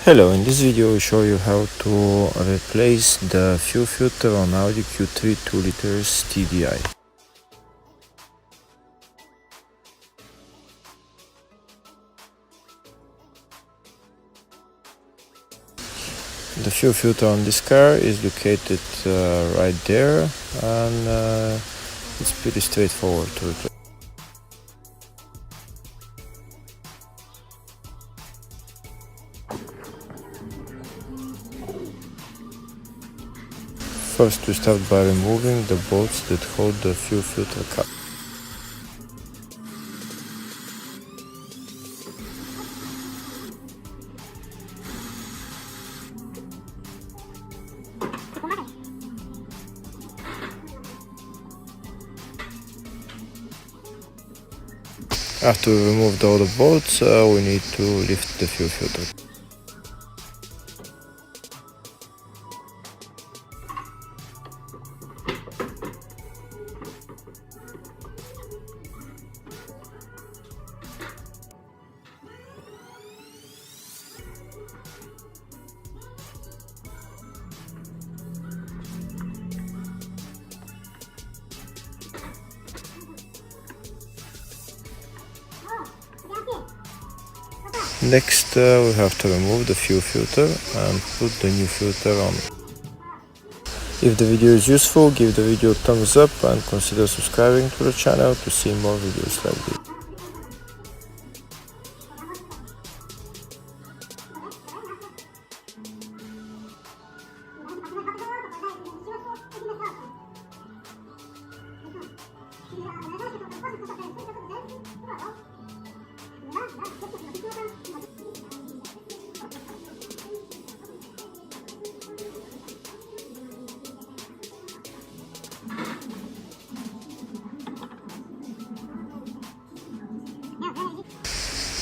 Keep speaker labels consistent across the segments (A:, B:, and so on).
A: Hello, in this video I will show you how to replace the fuel filter on Audi Q3 2 liters TDI. The fuel filter on this car is located right there, and it's pretty straightforward to replace. First, we start by removing the bolts that hold the fuel filter cap. After we removed all the bolts, we need to lift the fuel filter. Next, we have to remove the fuel filter and put the new filter on. If the video is useful, give the video a thumbs up and consider subscribing to the channel to see more videos like this.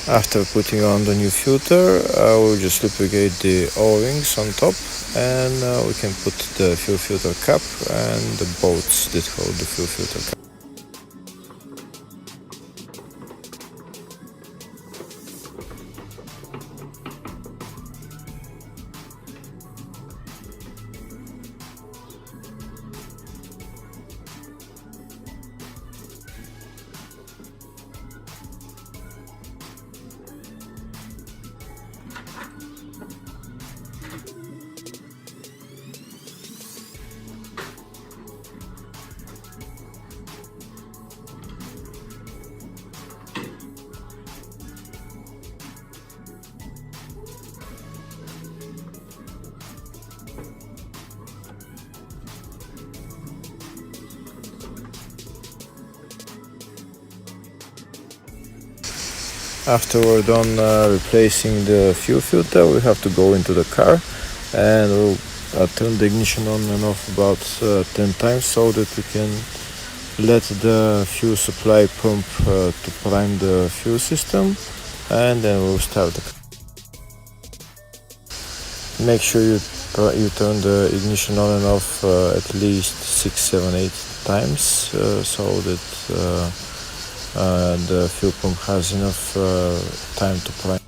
A: After putting on the new filter, we'll just lubricate the O-rings on top, and we can put the fuel filter cap and the bolts that hold the fuel filter cap. After we're done replacing the fuel filter, we have to go into the car and we'll turn the ignition on and off about 10 times so that we can let the fuel supply pump to prime the fuel system, and then we'll start the car. Make sure you turn the ignition on and off at least 6, 7, 8 times so that the fuel pump has enough time to prime.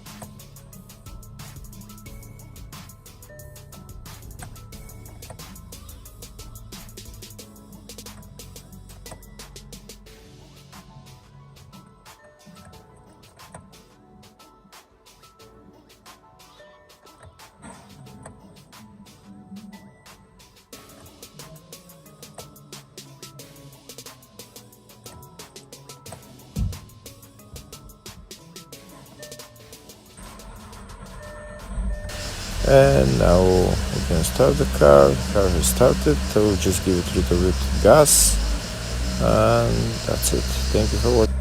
A: And now we can start the car. The car is started. I will just give it a little bit of gas, and that's it. Thank you for watching.